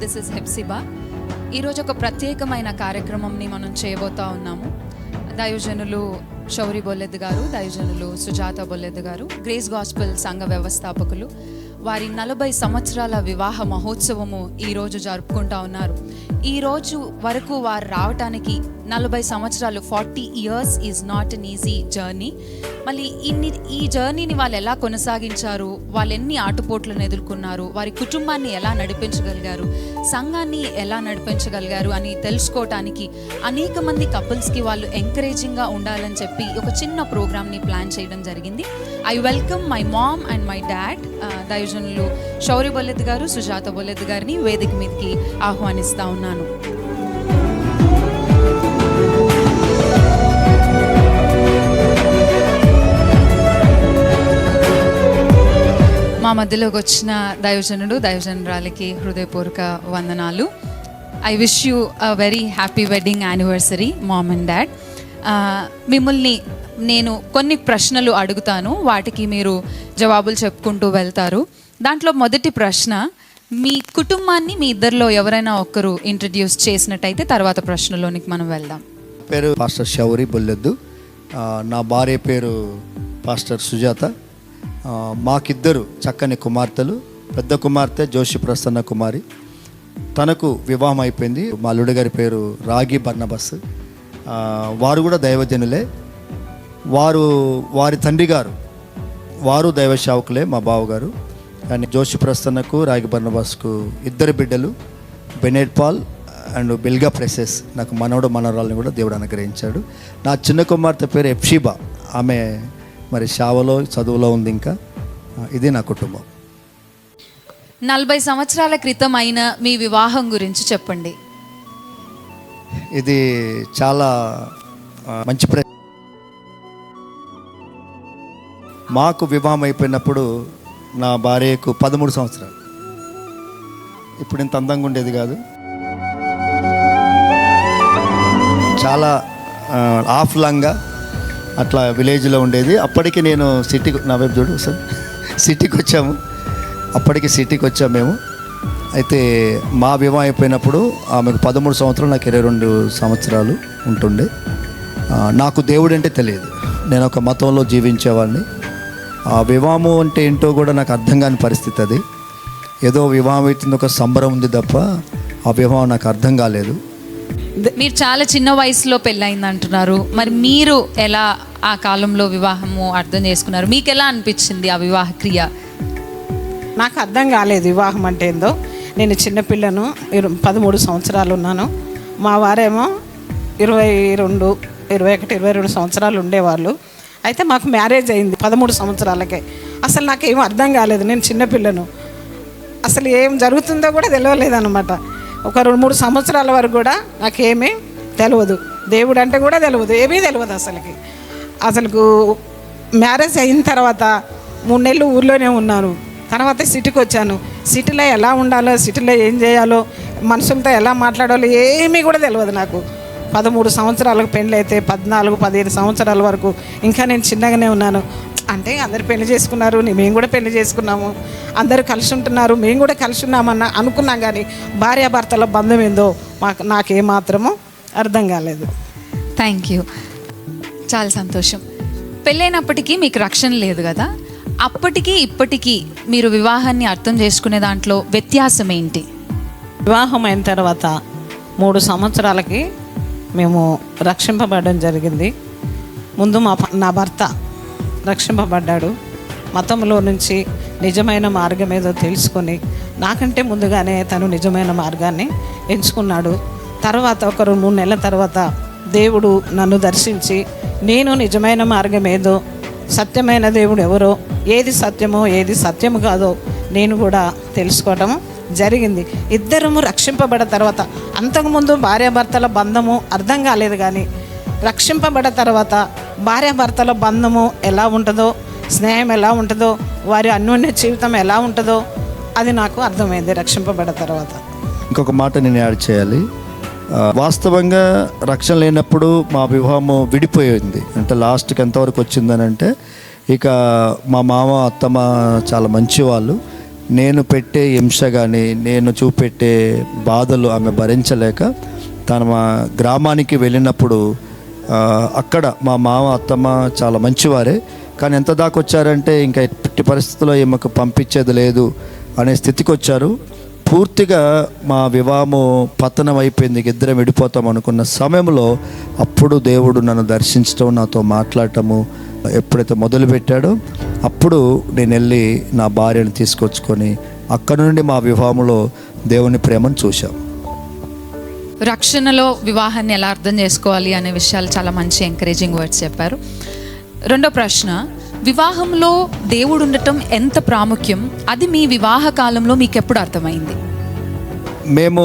This is Hepsiba. ఈరోజు ఒక ప్రత్యేకమైన కార్యక్రమంని మనం చేయబోతా ఉన్నాము. దైవజనులు శౌరి బొల్లెద్ గారు, దైవజనులు సుజాత బొల్లెద్ గారు, గ్రేస్ గాస్పెల్ సంఘ వ్యవస్థాపకులు, వారి 40 సంవత్సరాల వివాహ మహోత్సవము ఈరోజు జరుపుకుంటా ఉన్నారు. ఈరోజు వరకు వారు రావటానికి 40 సంవత్సరాలు, 40 years is not an easy journey. మళ్ళీ ఈ జర్నీని వాళ్ళు ఎలా కొనసాగించారు, వాళ్ళు ఎన్ని ఆటుపోట్లను ఎదుర్కొన్నారు, వారి కుటుంబాన్ని ఎలా నడిపించగలిగారు, సంఘాన్ని ఎలా నడిపించగలిగారు అని తెలుసుకోవటానికి అనేక మంది కపుల్స్కి వాళ్ళు ఎంకరేజింగ్గా ఉండాలని చెప్పి ఒక చిన్న ప్రోగ్రామ్ని ప్లాన్ చేయడం జరిగింది. I welcome my mom and my dad, దైవజనులు శౌరి బొల్లెద్ గారు, సుజాత బొల్లెద్ గారిని వేదిక మీదకి ఆహ్వానిస్తా ఉన్నాను. మా మధ్యలోకి వచ్చిన దైవజనురాలకి హృదయపూర్వక వందనాలు. I wish you a very happy wedding anniversary mom and dad. మిమ్మల్ని నేను కొన్ని ప్రశ్నలు అడుగుతాను, వాటికి మీరు జవాబులు చెప్పుకుంటూ వెళ్తారు. దాంట్లో మొదటి ప్రశ్న, మీ కుటుంబాన్ని మీ ఇద్దరిలో ఎవరైనా ఒక్కరు ఇంట్రడ్యూస్ చేసినట్టయితే తర్వాత ప్రశ్నలోనికి మనం వెళ్దాం. పేరు పాస్టర్ శౌరి బొల్లెద్దు, నా భార్య పేరు పాస్టర్ సుజాత. మాకిద్దరు చక్కని కుమార్తెలు. పెద్ద కుమార్తె జోషి ప్రసన్న కుమారి, తనకు వివాహం అయిపోయింది. మా అల్లుడి గారి పేరు రాగి బర్నబస్. వారు కూడా దైవజనులే. వారి తండ్రి గారు వారు దైవ సేవకులే, మా బావగారు. కానీ జోషి ప్రసన్నకు రాగి బర్నబస్కు 2 బిడ్డలు, బెనెట్ పాల్ అండ్ బెల్గా ప్రెసెస్. నాకు మనవరాలని కూడా దేవుడు అనుగ్రహించాడు. నా చిన్న కుమార్తె పేరు హెప్సిబా. ఆమె మరి సేవలో చదువులో ఉంది. ఇంకా ఇది నా కుటుంబం. 40 సంవత్సరాల క్రితం అయిన మీ వివాహం గురించి చెప్పండి. ఇది చాలా మంచి మాకు వివాహం అయిపోయినప్పుడు నా భార్యకు 13 సంవత్సరాలు. ఇప్పుడు ఇంత అందంగా ఉండేది కాదు, చాలా ఆఫ్లాంగ్గా అట్లా విలేజ్లో ఉండేది. అప్పటికి నేను సిటీకి, నా వైపు చూడు సార్, సిటీకి వచ్చాము. అప్పటికి సిటీకి వచ్చాము మేము. అయితే మా వివాహం అయిపోయినప్పుడు ఆమెకు 13 సంవత్సరాలు, నాకు 22 సంవత్సరాలు ఉంటుండే. నాకు దేవుడు అంటే తెలియదు, నేను ఒక మతంలో జీవించేవాడిని. ఆ వివాహం అంటే ఏంటో కూడా నాకు అర్థం కాని పరిస్థితి. అది ఏదో వివాహం అవుతుంది, ఒక సంబరం ఉంది తప్ప ఆ వివాహం నాకు అర్థం కాలేదు. మీరు చాలా చిన్న వయసులో పెళ్ళయింది అంటున్నారు. మరి మీరు ఎలా ఆ కాలంలో వివాహము అర్థం చేసుకున్నారు? మీకు ఎలా అనిపించింది ఆ వివాహ క్రియ? నాకు అర్థం కాలేదు వివాహం అంటే ఏందో. నేను చిన్నపిల్లను, 13 సంవత్సరాలు ఉన్నాను. మా వారేమో 22, 22 సంవత్సరాలు ఉండేవాళ్ళు. అయితే మాకు మ్యారేజ్ అయింది 13 సంవత్సరాలకే. అసలు నాకేం అర్థం కాలేదు, నేను చిన్నపిల్లను. అసలు ఏం జరుగుతుందో కూడా తెలియలేదన్నమాట. ఒక 2-3 సంవత్సరాల వరకు కూడా నాకేమీ తెలియదు, దేవుడు అంటే కూడా తెలియదు, ఏమీ తెలియదు అసలు. మ్యారేజ్ అయిన తర్వాత 3 నెలలు ఊర్లోనే ఉన్నాను. తర్వాత సిటీకి వచ్చాను. సిటీలో ఎలా ఉండాలో, సిటీలో ఏం చేయాలో, మనుషులతో ఎలా మాట్లాడాలో ఏమీ కూడా తెలియదు నాకు. 13 సంవత్సరాలకు పెళ్ళి అయితే 14-15 సంవత్సరాల వరకు ఇంకా నేను చిన్నగానే ఉన్నాను. అంటే అందరు పెళ్లి చేసుకున్నారు, మేము కూడా పెళ్లి చేసుకున్నాము, అందరూ కలిసి ఉంటున్నారు, మేము కూడా కలిసి ఉన్నామన్న అనుకున్నాం. కానీ భార్యాభర్తల బంధం ఏందో నాకేమాత్రమో అర్థం కాలేదు. థ్యాంక్ యూ, చాలా సంతోషం. పెళ్ళైనప్పటికీ మీకు రక్షణ లేదు కదా, అప్పటికి ఇప్పటికీ మీరు వివాహాన్ని అర్థం చేసుకునే దాంట్లో వ్యత్యాసం ఏంటి? వివాహం అయిన తర్వాత 3 సంవత్సరాలకి మేము రక్షింపబడడం జరిగింది. ముందు నా భర్త రక్షింపబడ్డాడు. మతంలో నుంచి నిజమైన మార్గం ఏదో తెలుసుకొని నాకంటే ముందుగానే తను నిజమైన మార్గాన్ని ఎంచుకున్నాడు. తర్వాత ఒక 2-3 నెలల తర్వాత దేవుడు నన్ను దర్శించి నేను నిజమైన మార్గం ఏదో, సత్యమైన దేవుడు ఎవరో, ఏది సత్యమో ఏది సత్యము కాదో నేను కూడా తెలుసుకోవటము జరిగింది. ఇద్దరము రక్షింపబడిన తర్వాత, అంతకుముందు భార్యాభర్తల బంధము అర్థం కాలేదు, కానీ రక్షింపబడిన తర్వాత భార్యాభర్తల బంధము ఎలా ఉంటుందో, స్నేహం ఎలా ఉంటుందో, వారి అన్యోన్య జీవితం ఎలా ఉంటుందో అది నాకు అర్థమైంది రక్షింపబడిన తర్వాత. ఇంకొక మాట నేను యాడ్ చేయాలి. వాస్తవంగా రక్షణ లేనప్పుడు మా వివాహము విడిపోయింది. అంటే లాస్ట్కి ఎంతవరకు వచ్చిందని అంటే, ఇక మా మామ అత్తమ్మ చాలా మంచివాళ్ళు. నేను పెట్టే హింస కానీ నేను చూపెట్టే బాధలు ఆమె భరించలేక తన మా గ్రామానికి వెళ్ళినప్పుడు అక్కడ మా మామ అత్తమ్మ చాలా మంచివారే, కానీ ఎంత దాకా వచ్చారంటే ఇంకా ఎట్టి పరిస్థితుల్లో ఈమెకు పంపించేది లేదు అనే స్థితికి వచ్చారు. పూర్తిగా మా వివాహము పతనం అయిపోయింది, ఇద్దరం విడిపోతాం అనుకున్న సమయంలో అప్పుడు దేవుడు నన్ను దర్శించడం, నాతో మాట్లాడటము ఎప్పుడైతే మొదలుపెట్టాడో అప్పుడు నేను వెళ్ళి నా భార్యను తీసుకొచ్చుకొని అక్కడ నుండి మా వివాహంలో దేవుని ప్రేమను చూశాం. రక్షణలో వివాహాన్ని ఎలా అర్థం చేసుకోవాలి అనే విషయాలు చాలా మంచి ఎంకరేజింగ్ వర్డ్స్ చెప్పారు. రెండో ప్రశ్న, వివాహంలో దేవుడు ఉండటం ఎంత ప్రాముఖ్యం, అది మీ వివాహ కాలంలో మీకు ఎప్పుడు అర్థమైంది? మేము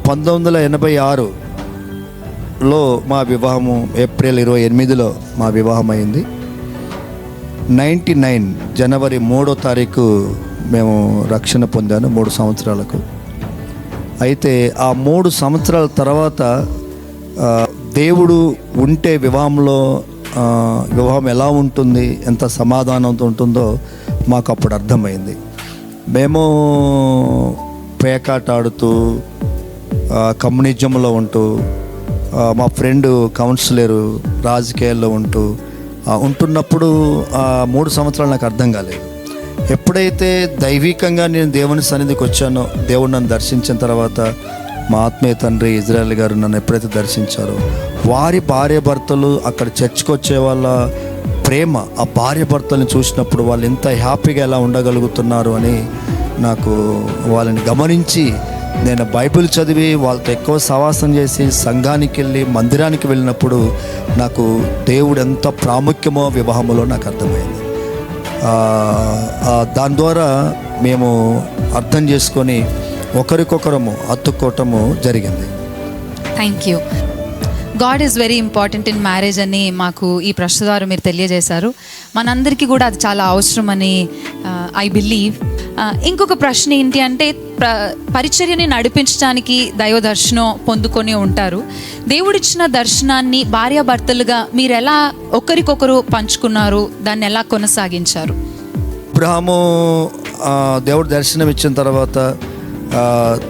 1986లో మా వివాహము, ఏప్రిల్ 28లో మా వివాహం అయింది. 99 జనవరి 3వ తారీఖు మేము రక్షణ పొందాను 3 సంవత్సరాలకు. అయితే ఆ 3 సంవత్సరాల తర్వాత దేవుడు ఉంటే వివాహంలో వివాహం ఎలా ఉంటుంది, ఎంత సమాధానంతో ఉంటుందో మాకు అప్పుడు అర్థమైంది. మేము పేకాట ఆడుతూ కమ్యూనిజంలో ఉంటూ, మా ఫ్రెండ్ కౌన్సిలరు రాజకీయాల్లో ఉంటున్నప్పుడు 3 సంవత్సరాలు నాకు అర్థం కాలేదు. ఎప్పుడైతే దైవికంగా నేను దేవుని సన్నిధికి వచ్చానో, దేవుడు నన్ను దర్శించిన తర్వాత మా ఆత్మీయ తండ్రి ఇజ్రాయెల్ గారు నన్ను ఎప్పుడైతే దర్శించారో, వారి భార్య భర్తలు అక్కడ చర్చ్కి వచ్చే వాళ్ళ ప్రేమ, ఆ భార్య భర్తలను చూసినప్పుడు వాళ్ళు ఎంత హ్యాపీగా ఎలా ఉండగలుగుతున్నారు అని నాకు వాళ్ళని గమనించి, నేను బైబిల్ చదివి వాళ్ళతో ఎక్కువ సహవాసం చేసి సంఘానికి వెళ్ళి మందిరానికి వెళ్ళినప్పుడు నాకు దేవుడు ఎంత ప్రాముఖ్యమో వివాహంలో నాకు అర్థమైంది. దాని ద్వారా మేము అర్థం చేసుకొని ఒకరికొకరము అతుక్కోవటము జరిగింది. Thank you. God is very important in marriage అని మాకు ఈ ప్రశ్న ద్వారా మీరు తెలియజేశారు. మనందరికీ కూడా అది చాలా అవసరం అని ఐ బిలీవ్. ఇంకొక ప్రశ్న ఏంటి అంటే, పరిచర్యని నడిపించడానికి దైవ దర్శనం పొందుకొని ఉంటారు. దేవుడిచ్చిన దర్శనాన్ని భార్యాభర్తలుగా మీరు ఎలా ఒకరికొకరు పంచుకున్నారు, దాన్ని ఎలా కొనసాగించారు? అబ్రహాము దేవుడు దర్శనం ఇచ్చిన తర్వాత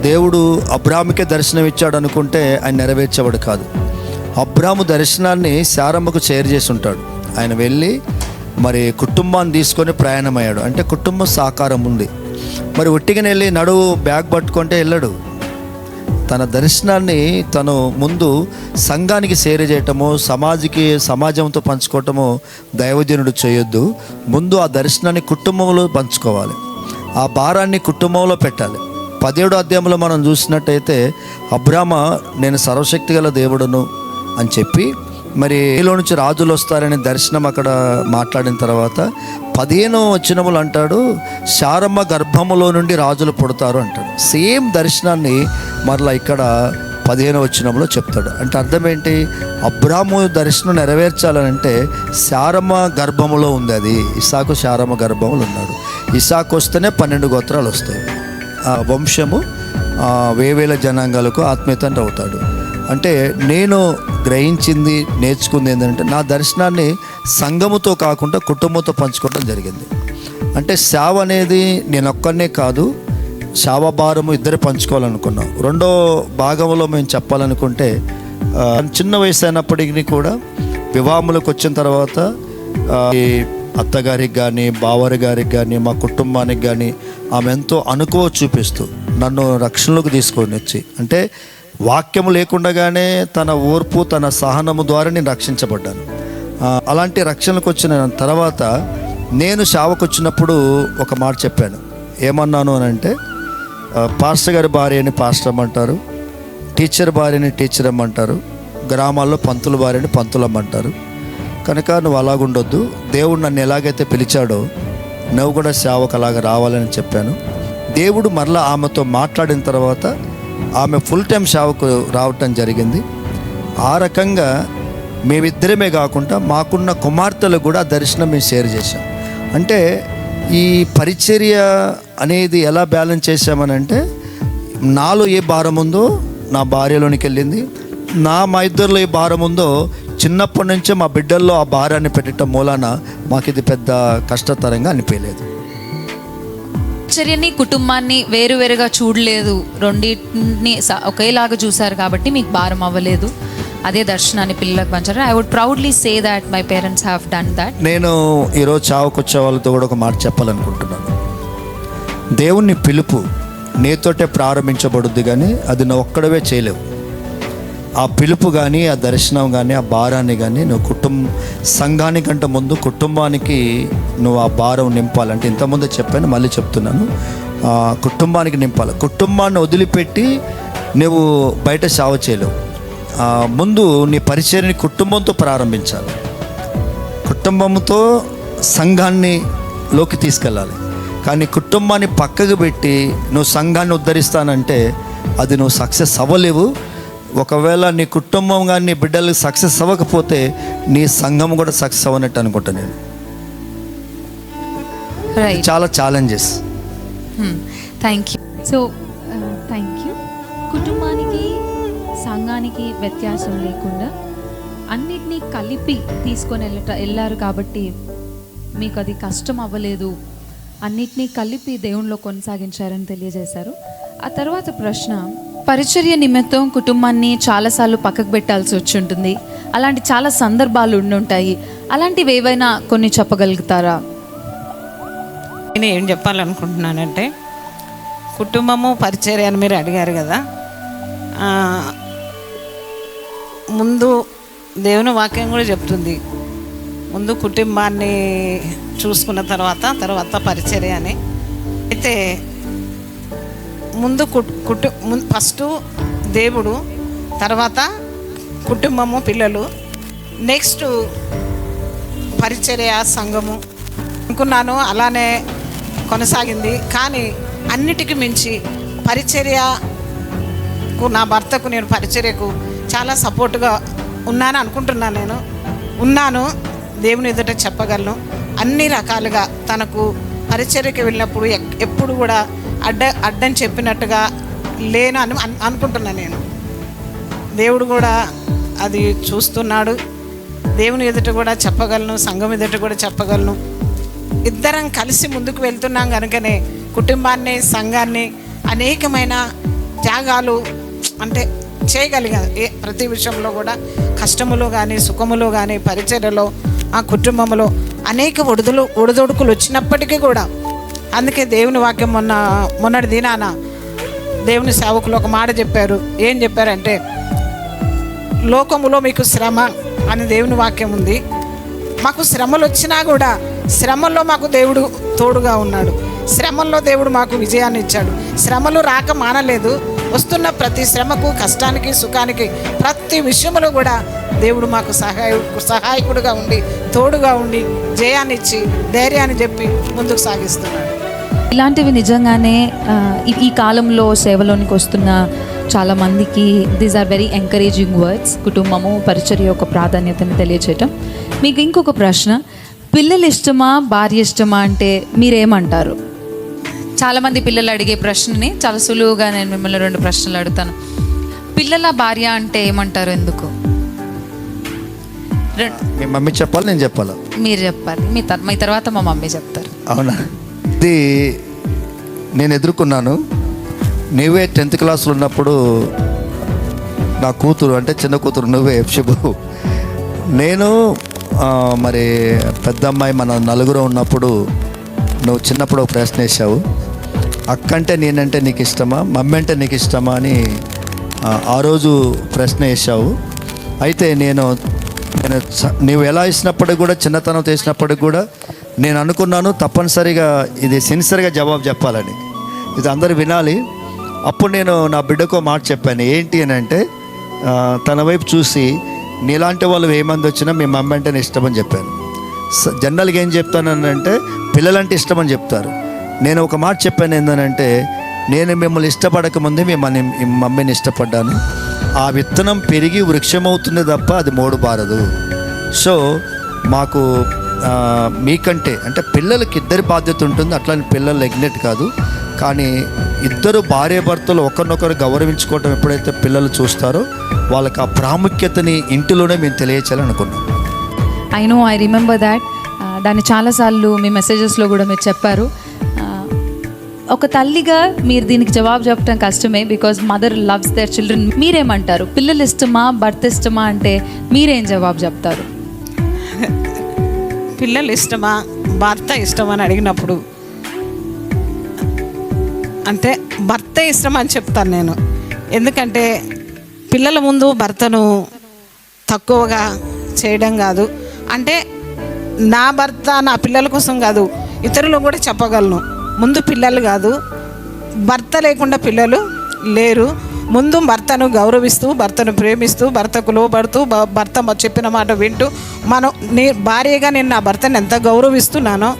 దేవుడు అబ్రాహాముకే దర్శనం ఇచ్చాడు అనుకుంటే ఆయన నెరవేర్చేవాడు కాదు. అబ్రాహాము దర్శనాన్ని శారమ్మకు షేర్ చేసి ఉంటాడు. ఆయన వెళ్ళి మరి కుటుంబాన్ని తీసుకొని ప్రయాణమయ్యాడు. అంటే కుటుంబం సహకారం ఉంది. మరి ఒట్టిగానే వెళ్ళి నడువు బ్యాగ్ పట్టుకుంటే వెళ్ళడు. తన దర్శనాన్ని తను ముందు సంఘానికి షేర్ చేయటము, సమాజంతో పంచుకోవటము దైవజనుడు చేయొద్దు. ముందు ఆ దర్శనాన్ని కుటుంబంలో పంచుకోవాలి, ఆ భారాన్ని కుటుంబంలో పెట్టాలి. 17వ అధ్యాయంలో మనం చూసినట్టయితే అబ్రామ నేను సర్వశక్తి గల దేవుడును అని చెప్పి, మరి ఏలో నుంచి రాజులు వస్తారనే దర్శనం అక్కడ మాట్లాడిన తర్వాత 15వ వచనములు అంటాడు, శారమ్మ గర్భములో నుండి రాజులు పుడతారు అంటాడు. సేమ్ దర్శనాన్ని మరలా ఇక్కడ 15వ వచనంలో చెప్తాడు. అంటే అర్థం ఏంటి? అబ్రాము దర్శనం నెరవేర్చాలనంటే శారమ్మ గర్భములో ఉంది. అది ఇస్సాకు శారమ్మ గర్భములు ఉన్నాడు. ఇస్సాకు వస్తేనే 12 గోత్రాలు వస్తాయి. ఆ వంశము వేవేల జనాంగాలకు ఆత్మీయతండ్రి అవుతాడు. అంటే నేను గ్రహించింది, నేర్చుకుంది ఏంటంటే, నా దర్శనాన్ని సంఘముతో కాకుండా కుటుంబంతో పంచుకోవడం జరిగింది. అంటే సేవ అనేది నేను ఒక్కనే కాదు, సేవ భారము ఇద్దరు పంచుకోవాలనుకున్నాం. రెండో భాగంలో మేము చెప్పాలనుకుంటే, చిన్న వయసు అయినప్పటికీ కూడా వివాహములకు వచ్చిన తర్వాత అత్తగారికి కానీ బావరి గారికి కానీ మా కుటుంబానికి కానీ ఆమె ఎంతో అనుకువ చూపిస్తూ నన్ను రక్షణలోకి తీసుకొని వచ్చి, అంటే వాక్యము లేకుండానే తన ఓర్పు తన సహనము ద్వారా నేను రక్షించబడ్డాను. అలాంటి రక్షణకు వచ్చిన తర్వాత నేను సేవకు వచ్చినప్పుడు ఒక మాట చెప్పాను. ఏమన్నాను అని అంటే, పాస్టర్ గారి భార్యని పాస్టర్ అమ్మంటారు, టీచర్ భార్యని టీచర్ అమ్మంటారు, గ్రామాల్లో పంతుల భార్యని పంతులు అమ్మంటారు. కనుక నువ్వు అలాగుండొద్దు, దేవుడు నన్ను ఎలాగైతే పిలిచాడో నువ్వు కూడా సేవకు అలాగ రావాలని చెప్పాను. దేవుడు మరలా ఆమెతో మాట్లాడిన తర్వాత ఆమె ఫుల్ టైం సేవకు రావటం జరిగింది. ఆ రకంగా మేమిద్దరమే కాకుండా మాకున్న కుమార్తెలు కూడా దర్శనం మేము షేర్ చేశాం. అంటే ఈ పరిచర్య అనేది ఎలా బ్యాలెన్స్ చేశామనంటే, నాలో ఏ భారం ఉందో నా భార్యలోనికి వెళ్ళింది, మా ఇద్దరిలో ఏ భారం ఉందో చిన్నప్పటి నుంచే మా బిడ్డల్లో ఆ భారాన్ని పెట్టడం మూలాన మాకు ఇది పెద్ద కష్టతరంగా అనిపించలేదు. పరిచర్యని కుటుంబాన్ని వేరువేరుగా చూడలేదు, రెండింటిని ఒకేలాగా చూశారు కాబట్టి మీకు భారం అవ్వలేదు. అదే దర్శనాన్ని పిల్లలకు పంచారు. I would proudly say that my parents have done that. నేను ఈరోజు చావుకొచ్చే వాళ్ళతో కూడా ఒక మాట చెప్పాలనుకుంటున్నాను. దేవుని పిలుపు నీతోటే ప్రారంభించబడుద్ది, కానీ అది నువ్వు ఒక్కడవే చేయలేవు. ఆ పిలుపు కానీ, ఆ దర్శనం కానీ, ఆ భారాన్ని కానీ నువ్వు సంఘానికంటే ముందు కుటుంబానికి నువ్వు ఆ భారం నింపాలంటే, ఇంతకుముందు చెప్పాను మళ్ళీ చెప్తున్నాను, కుటుంబానికి నింపాలి. కుటుంబాన్ని వదిలిపెట్టి నువ్వు బయట సేవ చేయలేవు. ముందు నీ పరిచర్యని కుటుంబంతో ప్రారంభించాలి. కుటుంబంతో సంఘాన్ని లోకి తీసుకెళ్ళాలి. కానీ కుటుంబాన్ని పక్కకు పెట్టి నువ్వు సంఘాన్ని ఉద్ధరిస్తానంటే అది నువ్వు సక్సెస్ అవ్వలేవు. ఒకవేళ నీ కుటుంబం కానీ నీ బిడ్డలకు సక్సెస్ అవ్వకపోతే నీ సంఘం కూడా సక్సెస్ అవ్వనట్టు అనుకుంటా నేను. చాలా challenges. Thank you. So thank you. కుటుంబానికి సంఘానికి వ్యత్యాసం లేకుండా అన్నిటినీ కలిపి తీసుకొని వెళ్ళారు కాబట్టి మీకు అది కష్టం అవ్వలేదు, అన్నిటినీ కలిపి దేవునిలో కొనసాగించారని తెలియజేశారు. ఆ తర్వాత ప్రశ్న, పరిచర్య నిమిత్తం కుటుంబాన్ని చాలాసార్లు పక్కకు పెట్టాల్సి వచ్చి ఉంటుంది, అలాంటి చాలా సందర్భాలు ఉండుంటాయి. అలాంటివి ఏవైనా కొన్ని చెప్పగలుగుతారా? నేను ఏం చెప్పాలనుకుంటున్నానంటే, కుటుంబము పరిచర్య అని మీరు అడిగారు కదా. ముందు దేవుని వాక్యం కూడా చెప్తుంది, ముందు కుటుంబాన్ని చూసుకున్న తర్వాత పరిచర్య అని. అయితే ముందు ఫస్ట్ దేవుడు, తర్వాత కుటుంబము, పిల్లలు, నెక్స్ట్ పరిచర్య, సంఘము అనుకున్నాను. అలానే కొనసాగింది. కానీ అన్నిటికీ మించి పరిచర్యకు, నా భర్తకు నేను పరిచర్యకు చాలా సపోర్ట్గా ఉన్నాను అనుకుంటున్నాను. నేను ఉన్నాను, దేవుని ఎదుట చెప్పగలను. అన్ని రకాలుగా తనకు పరిచర్యకి వెళ్ళినప్పుడు ఎప్పుడు కూడా అడ్డం చెప్పినట్టుగా లేను అని అనుకుంటున్నాను నేను. దేవుడు కూడా అది చూస్తున్నాడు. దేవుని ఎదుట కూడా చెప్పగలను, సంఘం ఎదుట కూడా చెప్పగలను. ఇద్దరం కలిసి ముందుకు వెళ్తున్నాం కనుకనే కుటుంబాన్ని, సంఘాన్ని అనేకమైన త్యాగాలు అంటే చేయగలిగాను. ప్రతి విషయంలో కూడా కష్టములో కానీ, సుఖములో కానీ, పరిచర్యలో, ఆ కుటుంబంలో అనేక ఒడిదొడుకులు వచ్చినప్పటికీ కూడా, అందుకే దేవుని వాక్యం మొన్నటి దినాన దేవుని సేవకులు ఒక మాట చెప్పారు. ఏం చెప్పారంటే, లోకములో మీకు శ్రమ అని దేవుని వాక్యం ఉంది. మాకు శ్రమలు వచ్చినా కూడా శ్రమల్లో మాకు దేవుడు తోడుగా ఉన్నాడు. శ్రమల్లో దేవుడు మాకు విజయాన్ని ఇచ్చాడు. శ్రమలు రాక మానలేదు. వస్తున్న ప్రతి శ్రమకు, కష్టానికి, సుఖానికి, ప్రతి విషయంలో కూడా దేవుడు మాకు సహాయకుడుగా ఉండి, తోడుగా ఉండి, జయాన్ని ఇచ్చి, ధైర్యాన్ని చెప్పి ముందుకు సాగిస్తున్నాడు. ఇలాంటివి నిజంగానే ఈ కాలంలో సేవలోనికి వస్తున్న చాలామందికి these are very encouraging words. కుటుంబము, పరిచర్య యొక్క ప్రాధాన్యతని తెలియచేయటం. మీకు ఇంకొక ప్రశ్న, పిల్లలు ఇష్టమా, భార్య ఇష్టమా అంటే మీరేమంటారు? చాలామంది పిల్లలు అడిగే ప్రశ్నని చాలా సులువుగా నేను మిమ్మల్ని 2 ప్రశ్నలు అడుగుతాను. పిల్లల, భార్య అంటే ఏమంటారు? ఎందుకు? మీ మమ్మీ చెప్పాలి, నేను చెప్పాలా? మీరు చెప్పాలి. మీ తర్వాత మా మమ్మీ చెప్తారు. అవునా? ఇది నేను ఎదుర్కొన్నాను. నువ్వే 10th క్లాస్లో ఉన్నప్పుడు నా కూతురు, అంటే చిన్న కూతురు నువ్వే, ఎఫ్షబు, నేను మరి పెద్ద అమ్మాయి, మన నలుగురు ఉన్నప్పుడు నువ్వు చిన్నప్పుడు ఒక ప్రశ్న వేసావు, అక్కంటే నేనంటే నీకు ఇష్టమా, మమ్మీ అంటే నీకు ఇష్టమా అని ఆ రోజు ప్రశ్న వేసావు. అయితే నువ్వు ఎలా ఇచ్చినప్పటికి కూడా, చిన్నతనం చేసినప్పటికి కూడా నేను అనుకున్నాను తప్పనిసరిగా ఇది సిన్సియర్గా జవాబు చెప్పాలని, ఇది అందరూ వినాలి. అప్పుడు నేను నా బిడ్డకో మాట చెప్పాను. ఏంటి అని అంటే, తన వైపు చూసి, నీలాంటి వాళ్ళు 1000 మంది వచ్చినా మీ మమ్మీ అంటేనే ఇష్టమని చెప్పాను. జనరల్గా ఏం చెప్తానంటే పిల్లలంటే ఇష్టమని చెప్తారు. నేను ఒక మాట చెప్పాను ఏంటంటే, నేను మిమ్మల్ని ఇష్టపడకముందే మీ మమ్మీని ఇష్టపడ్డాను. ఆ విత్తనం పెరిగి వృక్షమవుతుంది తప్ప అది మోడు బారదు. సో మాకు మీకంటే అంటే పిల్లలకి ఇద్దరి బాధ్యత ఉంటుంది, అట్లానే పిల్లలు నెగ్లెక్ట్ కాదు. కానీ ఇద్దరు భార్యాభర్తలు ఒకరినొకరు గౌరవించుకోవటం ఎప్పుడైతే పిల్లలు చూస్తారో వాళ్ళకి ఆ ప్రాముఖ్యతని ఇంటిలోనే మేము తెలియచేయాలనుకున్నాం. I remember that. దాన్ని చాలాసార్లు మీ మెసేజెస్లో కూడా మీరు చెప్పారు. ఒక తల్లిగా మీరు దీనికి జవాబు చెప్పడం కష్టమే, because mother loves their children. మీరేమంటారు? పిల్లలు ఇష్టమా, భర్త ఇష్టమా అంటే మీరేం జవాబు చెప్తారు? పిల్లలు ఇష్టమా, భర్త ఇష్టమా అని అడిగినప్పుడు అంటే భర్త ఇష్టం అని చెప్తాను నేను. ఎందుకంటే పిల్లల ముందు భర్తను తక్కువగా చేయడం కాదు. అంటే నా భర్త నా పిల్లల కోసం కాదు, ఇతరులు కూడా చెప్పగలను. ముందు పిల్లలు కాదు, భర్త లేకుండా పిల్లలు లేరు. ముందు భర్తను గౌరవిస్తూ, భర్తను ప్రేమిస్తూ, భర్తకు లోబడుతూ, భర్త చెప్పిన మాట వింటూ, భార్యగా నేను నా భర్తను ఎంత గౌరవిస్తున్నానో,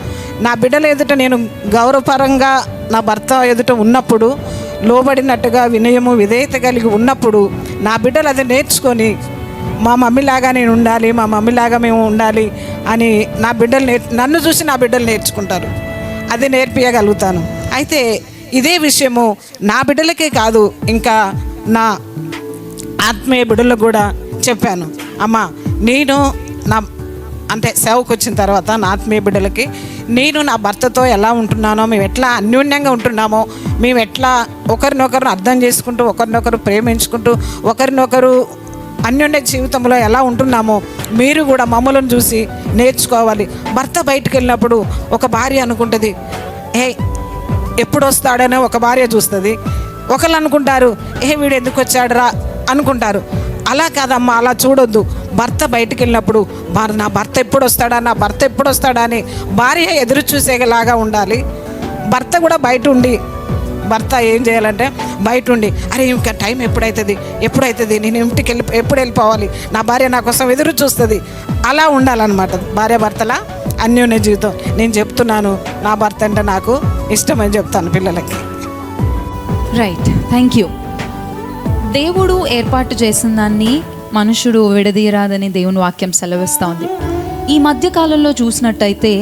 నా బిడ్డల ఎదుట నేను గౌరవపరంగా నా భర్త ఎదుట ఉన్నప్పుడు, లోబడినట్టుగా వినయము విధేయత కలిగి ఉన్నప్పుడు, నా బిడ్డలు అది నేర్చుకొని మా మమ్మీలాగా నేను ఉండాలి, మా మమ్మీలాగా మేము ఉండాలి అని నా బిడ్డలు నన్ను చూసి నా బిడ్డలు నేర్చుకుంటారు. అది నేర్పించగలుగుతాను. అయితే ఇదే విషయము నా బిడ్డలకే కాదు, ఇంకా నా ఆత్మీయ బిడ్డలకు కూడా చెప్పాను. అమ్మ, నేను నా అంటే సేవకు వచ్చిన తర్వాత నా ఆత్మీయ బిడ్డలకి నేను నా భర్తతో ఎలా ఉంటున్నానో, మేము ఎట్లా అన్యోన్యంగా ఉంటున్నామో, మేము ఎట్లా ఒకరినొకరు అర్థం చేసుకుంటూ, ఒకరినొకరు ప్రేమించుకుంటూ, ఒకరినొకరు అన్యోన్య జీవితంలో ఎలా ఉంటున్నామో మీరు కూడా మమ్మల్ని చూసి నేర్చుకోవాలి. భర్త బయటకు వెళ్ళినప్పుడు ఒక భార్య అనుకుంటుంది, ఎప్పుడు వస్తాడనే ఒక భార్య చూస్తుంది. ఒకళ్ళు అనుకుంటారు, వీడు ఎందుకు వచ్చాడురా అనుకుంటారు. అలా కాదమ్మా, అలా చూడొద్దు. భర్త బయటకు వెళ్ళినప్పుడు నా భర్త ఎప్పుడు వస్తాడా, నా భర్త ఎప్పుడు వస్తాడా అని భార్య ఎదురు చూసేలాగా ఉండాలి. భర్త కూడా బయట ఉండి, భర్త ఏం చేయాలంటే బయట ఉండి, అరే ఇంకా టైం ఎప్పుడైతుంది, నేను ఇంటికి ఎప్పుడు వెళ్ళిపోవాలి, నా భార్య నా కోసం ఎదురు చూస్తుంది, అలా ఉండాలన్నమాట. భార్య భర్తల అన్యోన్య జీవితం. నేను చెప్తున్నాను, నా భర్త అంటే నాకు ఇష్టమని చెప్తాను పిల్లలకి. Right, thank you. దేవుడు ఏర్పాటు చేసిన దాన్ని మనుషుడు విడదీయరాదని దేవుని వాక్యం సెలవిస్తూ ఉంది. ఈ మధ్యకాలంలో చూసినట్టయితే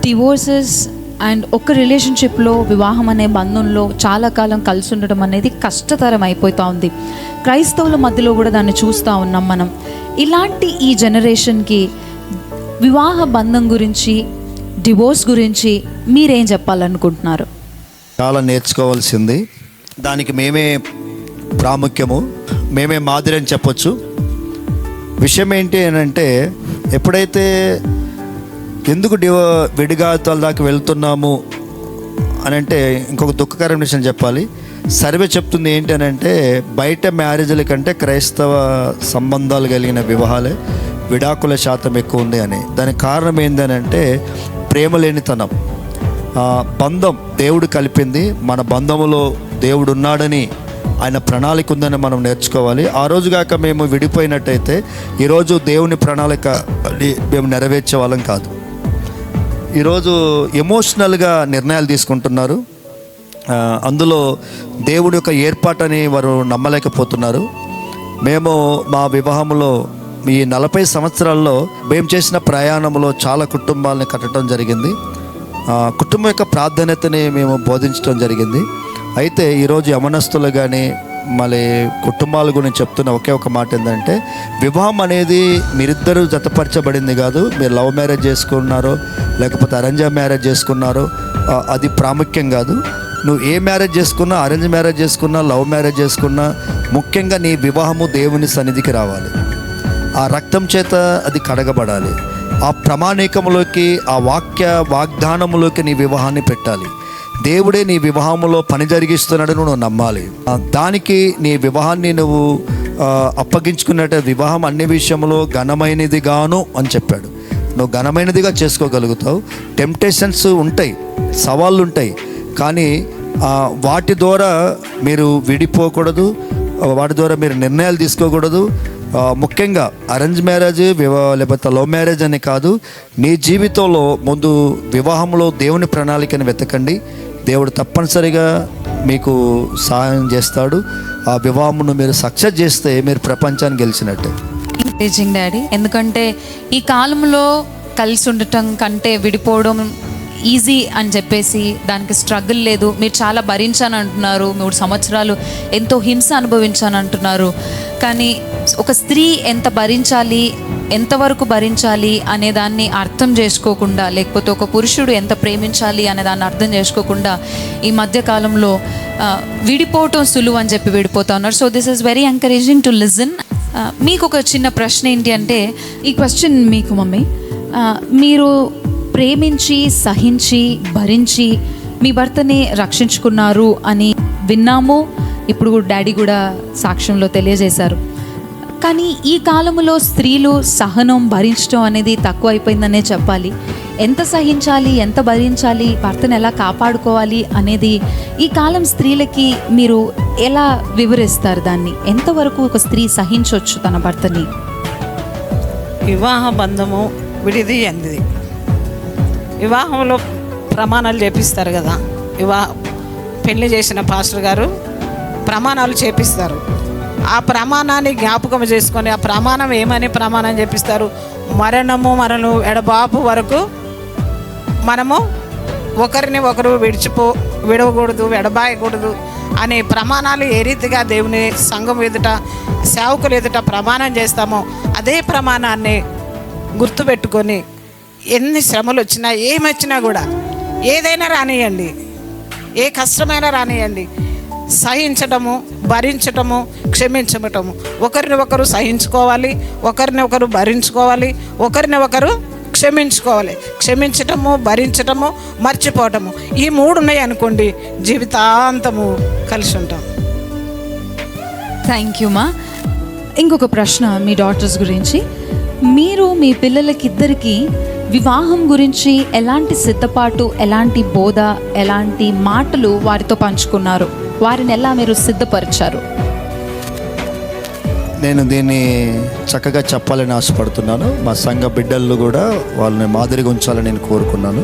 డివోర్సెస్ అండ్ ఒక రిలేషన్షిప్లో, వివాహం అనే బంధంలో చాలా కాలం కలిసి ఉండడం అనేది కష్టతరం అయిపోతూ ఉంది. క్రైస్తవుల మధ్యలో కూడా దాన్ని చూస్తూ ఉన్నాం మనం. ఇలాంటి ఈ జనరేషన్కి వివాహ బంధం గురించి, డివోర్స్ గురించి మీరేం చెప్పాలనుకుంటున్నారు? చాలా నేర్చుకోవాల్సింది. దానికి మేమే ప్రాముఖ్యము, మేమే మాదిరి అని చెప్పొచ్చు. విషయం ఏంటి అని అంటే, ఎప్పుడైతే ఎందుకు విడిగాతాల దాకా వెళ్తున్నాము అని అంటే, ఇంకొక దుఃఖకరమైన విషయం చెప్పాలి. సర్వే చెప్తుంది ఏంటి అని అంటే, బయట మ్యారేజ్ల కంటే క్రైస్తవ సంబంధాలు కలిగిన వివాహాలే విడాకుల శాతం ఎక్కువ ఉంది అని. దానికి కారణం ఏంటని అంటే, ప్రేమ లేనితనం. బంధం దేవుడు కలిపింది, మన బంధములో దేవుడు ఉన్నాడని, ఆయన ప్రణాళిక ఉందని మనం నేర్చుకోవాలి. ఆ రోజు కాక మేము విడిపోయినట్టయితే ఈరోజు దేవుని ప్రణాళిక మేము నెరవేర్చే వాళ్ళం కాదు. ఈరోజు ఎమోషనల్గా నిర్ణయాలు తీసుకుంటున్నారు. అందులో దేవుడి యొక్క ఏర్పాటని వారు నమ్మలేకపోతున్నారు. మేము మా వివాహంలో ఈ 40 సంవత్సరాల్లో మేము చేసిన ప్రయాణంలో చాలా కుటుంబాలని కట్టడం జరిగింది. కుటుంబం యొక్క ప్రాధాన్యతని మేము బోధించడం జరిగింది. అయితే ఈరోజు యవనస్తులు కానీ మళ్ళీ కుటుంబాల గురించి చెప్తున్న ఒకే ఒక మాట ఏంటంటే, వివాహం అనేది మీరిద్దరూ జతపరచబడింది కాదు. మీరు లవ్ మ్యారేజ్ చేసుకున్నారో లేకపోతే అరేంజ్ మ్యారేజ్ చేసుకున్నారో అది ప్రాముఖ్యం కాదు. నువ్వు ఏ మ్యారేజ్ చేసుకున్నా, అరేంజ్ మ్యారేజ్ చేసుకున్నా, లవ్ మ్యారేజ్ చేసుకున్నా, ముఖ్యంగా నీ వివాహము దేవుని సన్నిధికి రావాలి. ఆ రక్తం చేత అది కడగబడాలి. ఆ ప్రమాణికంలోకి, ఆ వాగ్దానములోకి నీ వివాహాన్ని పెట్టాలి. దేవుడే నీ వివాహంలో పని జరిగిస్తున్నాడు, నువ్వు నమ్మాలి. దానికి నీ వివాహాన్ని నువ్వు అప్పగించుకున్నట్టు, వివాహం అన్ని విషయంలో ఘనమైనదిగాను అని చెప్పాడు. నువ్వు ఘనమైనదిగా చేసుకోగలుగుతావు. టెంప్టేషన్స్ ఉంటాయి, సవాళ్ళు ఉంటాయి, కానీ వాటి ద్వారా మీరు విడిపోకూడదు, వాటి ద్వారా మీరు నిర్ణయాలు తీసుకోకూడదు. ముఖ్యంగా అరేంజ్ మ్యారేజ్ లేకపోతే లవ్ మ్యారేజ్ అని కాదు, నీ జీవితంలో ముందు వివాహంలో దేవుని ప్రణాళికను వెతకండి. దేవుడు తప్పనిసరిగా మీకు సహాయం చేస్తాడు. ఆ వివాహమును మీరు సక్సెస్ చేస్తే మీరు ప్రపంచాన్ని గెలిచినట్టే. ఎంకరేజింగ్ డాడీ, ఎందుకంటే ఈ కాలంలో కలిసి ఉండటం కంటే విడిపోవడం ఈజీ అని చెప్పేసి దానికి స్ట్రగుల్ లేదు. మీరు చాలా భరించాను అంటున్నారు, 3 సంవత్సరాలు ఎంతో హింస అనుభవించాను అంటున్నారు. కానీ ఒక స్త్రీ ఎంత భరించాలి, ఎంతవరకు భరించాలి అనే దాన్ని అర్థం చేసుకోకుండా, లేకపోతే ఒక పురుషుడు ఎంత ప్రేమించాలి అనే దాన్ని అర్థం చేసుకోకుండా ఈ మధ్యకాలంలో విడిపోవటం సులువు అని చెప్పి విడిపోతా ఉన్నారు. So this is very encouraging to listen. మీకు ఒక చిన్న ప్రశ్న ఏంటి అంటే, ఈ క్వశ్చన్ మీకు మమ్మీ, మీరు ప్రేమించి సహించి భరించి మీ భర్తని రక్షించుకున్నారు అని విన్నాము. ఇప్పుడు డాడీ కూడా సాక్ష్యంలో తెలియజేశారు. కానీ ఈ కాలంలో స్త్రీలు సహనం భరించడం అనేది తక్కువ అయిపోయిందనే చెప్పాలి. ఎంత సహించాలి, ఎంత భరించాలి, భర్తను ఎలా కాపాడుకోవాలి అనేది ఈ కాలం స్త్రీలకి మీరు ఎలా వివరిస్తారు? దాన్ని ఎంతవరకు ఒక స్త్రీ సహించవచ్చు తన భర్తని? వివాహ బంధము విడిది అందిది. వివాహంలో ప్రమాణాలు చేపిస్తారు కదా, పెళ్లి చేసిన పాస్టర్ గారు ప్రమాణాలు చేపిస్తారు. ఆ ప్రమాణాన్ని జ్ఞాపకం చేసుకొని, ఆ ప్రమాణం ఏమని ప్రమాణం చేపిస్తారు? మరణము ఎడబాపు వరకు మనము ఒకరిని ఒకరు విడవకూడదు, ఎడబాయకూడదు అనే ప్రమాణాలు ఏ రీతిగా దేవుని సంఘం ఎదుట, సేవకులు ఎదుట ప్రమాణం చేస్తామో అదే ప్రమాణాన్ని గుర్తుపెట్టుకొని ఎన్ని శ్రమలు వచ్చినా, ఏమొచ్చినా కూడా, ఏదైనా రానియండి, ఏ కష్టమైనా రానియండి, సహించటము, భరించటము, క్షమించటము, ఒకరిని ఒకరు సహించుకోవాలి, ఒకరిని ఒకరు భరించుకోవాలి, ఒకరిని ఒకరు క్షమించుకోవాలి. క్షమించటము, భరించటము, మర్చిపోవటము, ఈ 3 ఉన్నాయి అనుకోండి, జీవితాంతము కలిసి ఉంటాం. థ్యాంక్ యూ మా. ఇంకొక ప్రశ్న మీ డాటర్స్ గురించి. మీరు మీ పిల్లలకిద్దరికీ వివాహం గురించి ఎలాంటి సిద్ధపాటు, ఎలాంటి బోధ, ఎలాంటి మాటలు వారితో పంచుకున్నారు? వారిని ఎలా మీరు సిద్ధపరిచారు? నేను దీన్ని చక్కగా చెప్పాలని ఆశపడుతున్నాను. మా సంఘ బిడ్డలు కూడా వాళ్ళని మాదిరిగా ఉంచాలని నేను కోరుకున్నాను.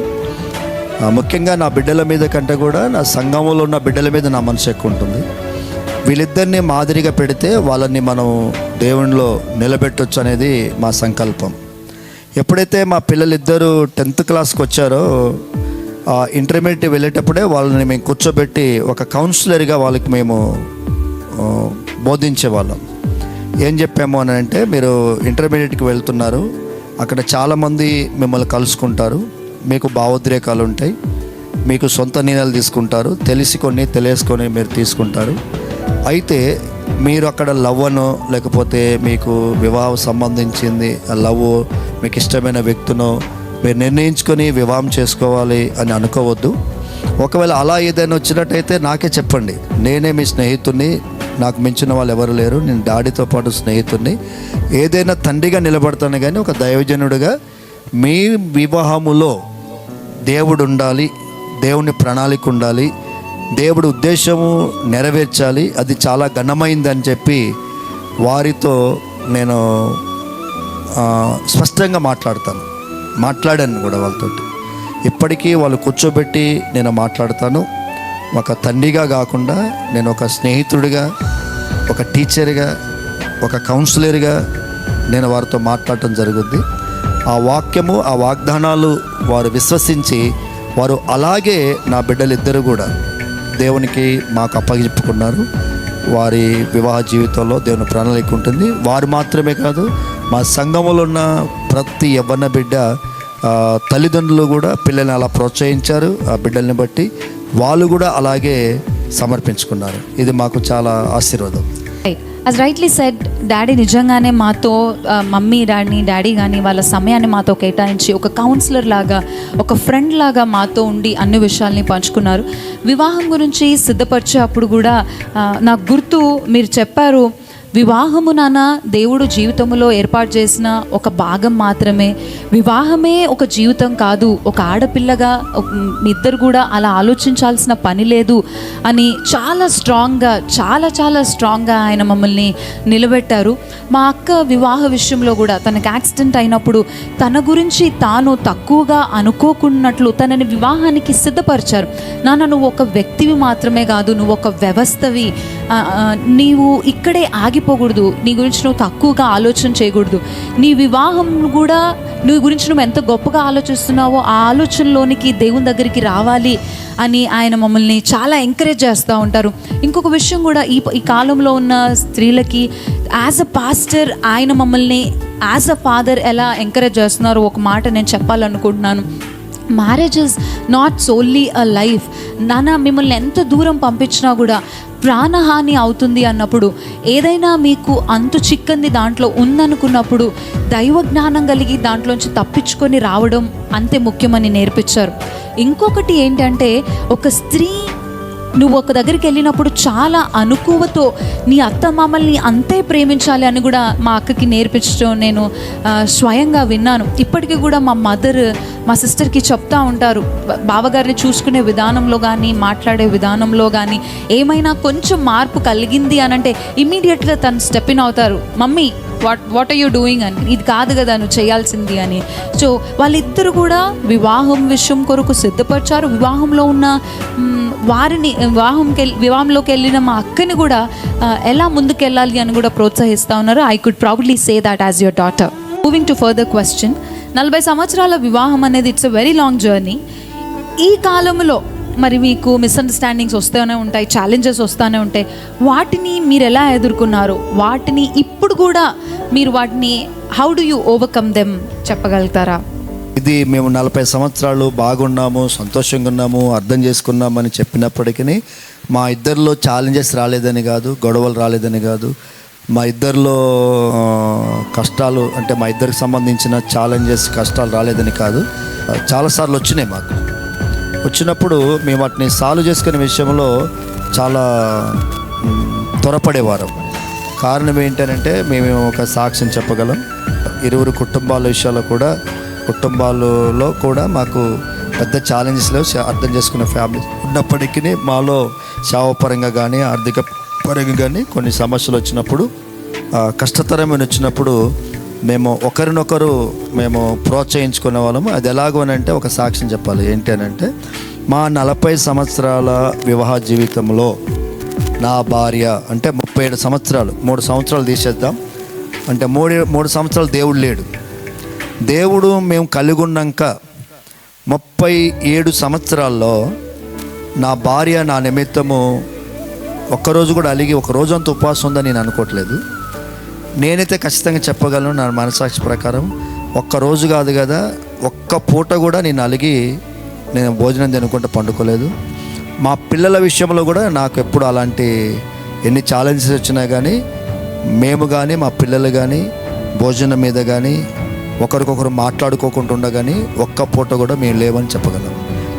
ముఖ్యంగా నా బిడ్డల మీద కంటే కూడా నా సంఘంలో ఉన్న బిడ్డల మీద నా మనసు ఎక్కువ ఉంటుంది. వీళ్ళిద్దరిని మాదిరిగా పెడితే వాళ్ళని మనం దేవునిలో నిలబెట్టొచ్చు అనేది మా సంకల్పం. ఎప్పుడైతే మా పిల్లలిద్దరూ 10th క్లాస్కి వచ్చారో, ఇంటర్మీడియట్ వెళ్ళేటప్పుడే వాళ్ళని మేము కూర్చోబెట్టి ఒక కౌన్సిలర్గా వాళ్ళకి మేము బోధించేవాళ్ళం. ఏం చెప్పాము అని అంటే, మీరు ఇంటర్మీడియట్కి వెళ్తున్నారు, అక్కడ చాలామంది మిమ్మల్ని కలుసుకుంటారు, మీకు భావోద్రేకాలు ఉంటాయి, మీకు సొంత నిర్ణయాలు తీసుకుంటారు, తెలియసుకొని మీరు తీసుకుంటారు. అయితే మీరు అక్కడ లవ్ అనో లేకపోతే మీకు వివాహం సంబంధించింది లవ్, మీకు ఇష్టమైన వ్యక్తినో మీరు నిర్ణయించుకొని వివాహం చేసుకోవాలి అని అనుకోవద్దు. ఒకవేళ అలా ఏదైనా వచ్చినట్టయితే నాకే చెప్పండి. నేనే మీ స్నేహితుడిని, నాకు మించిన వాళ్ళు ఎవరు లేరు, నేను డాడీతో పాటు స్నేహితుడిని, ఏదైనా తండ్రిగా నిలబడతాను. కానీ ఒక దైవజనుడిగా మీ వివాహములో దేవుడు ఉండాలి, దేవుని ప్రణాళిక ఉండాలి, దేవుడి ఉద్దేశము నెరవేర్చాలి, అది చాలా ఘనమైందని చెప్పి వారితో నేను స్పష్టంగా మాట్లాడాను కూడా వాళ్ళతో. ఇప్పటికీ వాళ్ళు కూర్చోబెట్టి నేను మాట్లాడతాను. ఒక తండ్రిగా కాకుండా నేను ఒక స్నేహితుడిగా, ఒక టీచర్గా, ఒక కౌన్సిలర్గా నేను వారితో మాట్లాడటం జరుగుద్ది. ఆ వాక్యము, ఆ వాగ్దానాలు వారు విశ్వసించి వారు అలాగే నా బిడ్డలిద్దరూ కూడా దేవునికి మాకు అప్పగించుకున్నారు. వారి వివాహ జీవితంలో దేవుని ప్రణాళిక ఉంటుంది. వారు మాత్రమే కాదు, మా సంఘంలో ఉన్న ప్రతి యవ్వన బిడ్డ తల్లిదండ్రులు కూడా పిల్లల్ని అలా ప్రోత్సహించారు. ఆ బిడ్డల్ని బట్టి వాళ్ళు కూడా అలాగే సమర్పించుకున్నారు. ఇది మాకు చాలా ఆశీర్వాదం. యాజ్ రైట్లీ సెడ్, డాడీ నిజంగానే మాతో, మమ్మీ డాడీ కానీ వాళ్ళ సమయాన్ని మాతో కేటాయించి ఒక కౌన్సిలర్ లాగా, ఒక ఫ్రెండ్ లాగా మాతో ఉండి అన్ని విషయాల్ని పంచుకున్నారు. వివాహం గురించి సిద్ధపరిచే అప్పుడు కూడా నాకు గుర్తు, మీరు చెప్పారు వివాహము నాన్న దేవుడు జీవితంలో ఏర్పాటు చేసిన ఒక భాగం మాత్రమే. వివాహమే ఒక జీవితం కాదు. ఒక ఆడపిల్లగా మీ ఇద్దరు కూడా అలా ఆలోచించాల్సిన పని లేదు అని చాలా స్ట్రాంగ్గా, చాలా స్ట్రాంగ్గా ఆయన మమ్మల్ని నిలబెట్టారు. మా అక్క వివాహ విషయంలో కూడా తనకు యాక్సిడెంట్ అయినప్పుడు తన గురించి తాను తక్కువగా అనుకోకున్నట్లు తనని వివాహానికి సిద్ధపరిచారు. నాన్న, నువ్వు ఒక వ్యక్తివి మాత్రమే కాదు, నువ్వు ఒక వ్యవస్థవి. నీవు ఇక్కడే ఆగిపోకూడదు. నీ గురించి నువ్వు తక్కువగా ఆలోచన చేయకూడదు. నీ వివాహం కూడా నీ గురించి నువ్వు ఎంత గొప్పగా ఆలోచిస్తున్నావో ఆ ఆలోచనలోనికి దేవుని దగ్గరికి రావాలి అని ఆయన మమ్మల్ని చాలా ఎంకరేజ్ చేస్తూ ఉంటారు. ఇంకొక విషయం కూడా, ఈ కాలంలో ఉన్న స్త్రీలకి యాజ్ అ పాస్టర్ ఆయన మమ్మల్ని యాజ్ అ ఫాదర్ ఎలా ఎంకరేజ్ చేస్తున్నారో ఒక మాట నేను చెప్పాలనుకుంటున్నాను. Marriage is not solely a life. నాన్న, మిమ్మల్ని ఎంత దూరం పంపించినా కూడా ప్రాణహాని అవుతుంది అన్నప్పుడు, ఏదైనా మీకు అంతు చిక్కంది దాంట్లో ఉందనుకున్నప్పుడు దైవ జ్ఞానం కలిగి దాంట్లోంచి తప్పించుకొని రావడం అంతే ముఖ్యమని నేర్పించారు. ఇంకొకటి ఏంటంటే, ఒక స్త్రీ నువ్వు ఒక దగ్గరికి వెళ్ళినప్పుడు చాలా అనుకువతో నీ అత్త మామల్ని అంతే ప్రేమించాలి అని కూడా మా అక్కకి నేర్పించడం నేను స్వయంగా విన్నాను. ఇప్పటికీ కూడా మా మదర్ మా సిస్టర్కి చెప్తా ఉంటారు, బావగారిని చూసుకునే విధానంలో కానీ మాట్లాడే విధానంలో కానీ ఏమైనా కొంచెం మార్పు కలిగింది అని అంటే ఇమీడియట్గా తను స్టెప్ ఇన్ అవుతారు. Mummy, what are you doing అని, ఇది కాదు కదా నువ్వు చేయాల్సింది అని. సో వాళ్ళిద్దరు కూడా వివాహం విషయం కొరకు సిద్ధపరిచారు. వివాహంలో ఉన్న వారిని వివాహంలోకి వెళ్ళిన మా అక్కని కూడా ఎలా ముందుకెళ్ళాలి అని కూడా ప్రోత్సహిస్తూ ఉన్నారు. I could proudly say that as your daughter. Moving to further question, 40 సంవత్సరాల వివాహం అనేది it's a very long journey. ఈ కాలంలో మరి మీకు మిస్అండర్స్టాండింగ్స్ వస్తూనే ఉంటాయి, ఛాలెంజెస్ వస్తూనే ఉంటాయి. వాటిని మీరు ఎలా ఎదుర్కొన్నారు? వాటిని ఇప్పుడు కూడా మీరు వాటిని how do you overcome them చెప్పగలుగుతారా? ఇది మేము 40 సంవత్సరాలు బాగున్నాము, సంతోషంగా ఉన్నాము, అర్థం చేసుకున్నామని చెప్పినప్పటికీ మా ఇద్దరిలో ఛాలెంజెస్ రాలేదని కాదు, గొడవలు రాలేదని కాదు, మా ఇద్దరిలో కష్టాలు అంటే మా ఇద్దరికి సంబంధించిన ఛాలెంజెస్ కష్టాలు రాలేదని కాదు. చాలాసార్లు వచ్చినాయి. మాకు వచ్చినప్పుడు మేము వాటిని సాల్వ్ చేసుకునే విషయంలో చాలా త్వరపడేవారం. కారణం ఏంటంటే మేము ఒక సాక్ష్యం చెప్పగలం. 20 కుటుంబాల విషయాల్లో కుటుంబాలలో కూడా మాకు పెద్ద ఛాలెంజెస్ లేవు. అర్థం చేసుకునే ఫ్యామిలీ ఉన్నప్పటికీ మాలో సేవాపరంగా కానీ ఆర్థిక పరంగా కానీ కొన్ని సమస్యలు వచ్చినప్పుడు, కష్టతరమైన వచ్చినప్పుడు మేము ఒకరినొకరు ప్రోత్సహించుకునే వాళ్ళము. అది ఎలాగో అని అంటే ఒక సాక్ష్యం చెప్పాలి. ఏంటి అని అంటే, మా 40 సంవత్సరాల వివాహ జీవితంలో నా భార్య అంటే 37 సంవత్సరాలు, 3 సంవత్సరాలు తీసేద్దాం అంటే 3 సంవత్సరాలు దేవుడు లేడు. దేవుడు మేము కలిగి ఉన్నాక 37 సంవత్సరాల్లో నా భార్య నా నిమిత్తము ఒక్కరోజు కూడా అలిగి ఒక రోజంతా ఉపవాసం ఉందని నేను అనుకోవట్లేదు. నేనైతే ఖచ్చితంగా చెప్పగలను, నా మనసాక్షి ప్రకారం ఒక్కరోజు కాదు కదా, ఒక్క పూట కూడా నేను అలిగి నేను భోజనం తినుకుంటూ పండుకోలేదు. మా పిల్లల విషయంలో కూడా నాకు ఎప్పుడు అలాంటి ఎన్ని ఛాలెంజెస్ వచ్చినా కానీ మేము కానీ మా పిల్లలు కానీ భోజనం మీద కానీ ఒకరికొకరు మాట్లాడుకోకుండా ఉండగాని ఒక్క పూట కూడా మేము లేవని చెప్పగలం.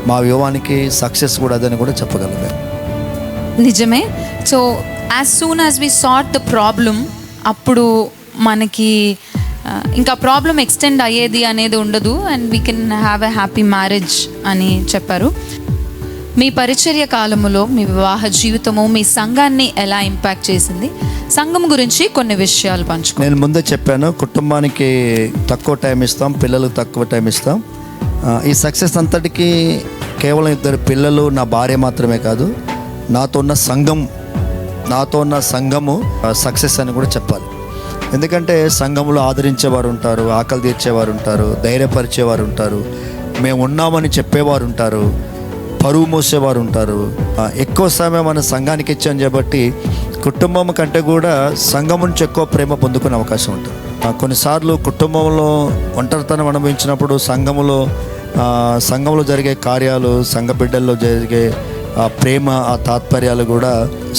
మా వివాహానికి సక్సెస్ కూడా అదని కూడా చెప్పగలం. నిజమే. So as soon as we sort the problem, అప్పుడు మనకి ఇంకా ప్రాబ్లం ఎక్స్టెండ్ అయ్యేది అనేది ఉండదు and we can have a happy marriage అని చెప్పారు. మీ పరిచర్య కాలములో మీ వివాహ జీవితము మీ సంఘాన్ని ఎలా ఇంపాక్ట్ చేసింది? సంఘం గురించి కొన్ని విషయాలు పంచుకో. నేను ముందే చెప్పాను, కుటుంబానికి తక్కువ టైం ఇస్తాం, పిల్లలకు తక్కువ టైం ఇస్తాం. ఈ సక్సెస్ అంతటికీ కేవలం 2 పిల్లలు, నా భార్య మాత్రమే కాదు, నాతో ఉన్న సంఘము సక్సెస్ అని కూడా చెప్పాలి. ఎందుకంటే సంఘంలో ఆదరించేవారు ఉంటారు, ఆకలి తీర్చేవారు ఉంటారు, ధైర్యపరిచేవారు ఉంటారు, మేము ఉన్నామని చెప్పేవారు ఉంటారు, పరువు మోసేవారు ఉంటారు. ఎక్కువ సమయం మన సంఘానికి ఇచ్చాం కాబట్టి కుటుంబం కంటే కూడా సంఘం నుంచి ఎక్కువ ప్రేమ పొందుకునే అవకాశం ఉంటుంది. కొన్నిసార్లు కుటుంబంలో ఒంటరితనం అనుభవించినప్పుడు సంఘంలో జరిగే కార్యాలు, సంఘ బిడ్డల్లో జరిగే ప్రేమ, ఆ తాత్పర్యాలు కూడా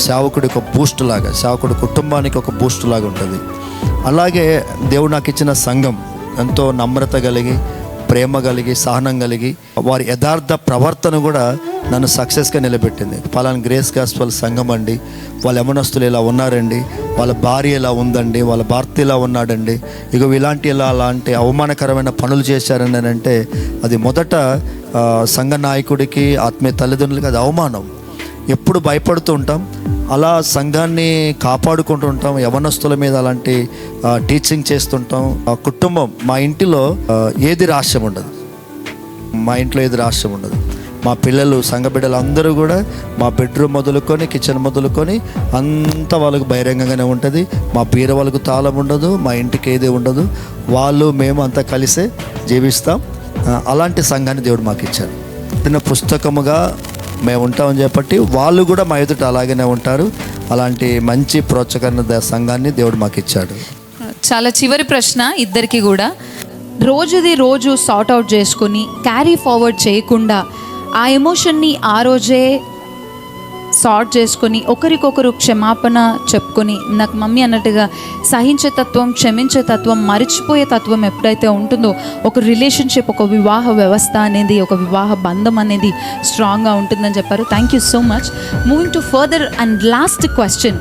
సేవకుడికి ఒక బూస్ట్ లాగా, సేవకుడి కుటుంబానికి ఒక బూస్ట్ లాగా ఉంటుంది. అలాగే దేవుడు నాకు ఇచ్చిన సంఘం ఎంతో నమ్రత కలిగి, ప్రేమ కలిగి, సహనం కలిగి, వారి యథార్థ ప్రవర్తన కూడా నన్ను సక్సెస్గా నిలబెట్టింది. పలానా గ్రేస్ గాస్పల్ సంఘం అండి, వాళ్ళ యమనస్తులు ఇలా ఉన్నారండి, వాళ్ళ భార్య ఇలా ఉందండి, వాళ్ళ భర్త ఇలా ఉన్నాడండి, ఇక అలాంటి అవమానకరమైన పనులు చేశారని అంటే అది మొదట సంఘ నాయకుడికి, ఆత్మీయ తల్లిదండ్రులకి అది అవమానం. ఎప్పుడు భయపడుతూ ఉంటాం, అలా సంఘాన్ని కాపాడుకుంటూ ఉంటాం. యవనస్తుల మీద అలాంటి టీచింగ్ చేస్తుంటాం. ఆ కుటుంబం, మా ఇంటిలో ఏది రహస్యం ఉండదు. మా పిల్లలు, సంఘ బిడ్డలు అందరూ కూడా మా బెడ్రూమ్ మొదలుకొని, కిచెన్ మొదలుకొని అంతా వాళ్ళకు బహిరంగంగానే ఉంటుంది. మా బీర వాళ్ళకు తాళం ఉండదు, మా ఇంటికి ఏది ఉండదు. వాళ్ళు మేము అంతా కలిసే జీవిస్తాం. అలాంటి సంఘాన్ని దేవుడు మాకు ఇచ్చాడు. చిన్న పుస్తకముగా మేము ఉంటామని చెప్పట్టి వాళ్ళు కూడా మా ఎదుట అలాగనే ఉంటారు. అలాంటి మంచి ప్రోత్సాహకరణ సంఘాన్ని దేవుడు మాకు ఇచ్చాడు. చాలా చివరి ప్రశ్న ఇద్దరికి కూడా, రోజు సార్ట్ అవుట్ చేసుకుని క్యారీ ఫార్వర్డ్ చేయకుండా ఆ ఎమోషన్ని ఆ రోజే సార్ట్ చేసుకొని ఒకరికొకరు క్షమాపణ చెప్పుకొని, నాకు మమ్మీ అన్నట్టుగా సహించే తత్వం, క్షమించే తత్వం, మరిచిపోయే తత్వం ఎప్పుడైతే ఉంటుందో ఒక రిలేషన్షిప్, ఒక వివాహ వ్యవస్థ అనేది, ఒక వివాహ బంధం అనేది స్ట్రాంగ్గా ఉంటుందని చెప్పారు. Thank you so much. Moving to further and last question,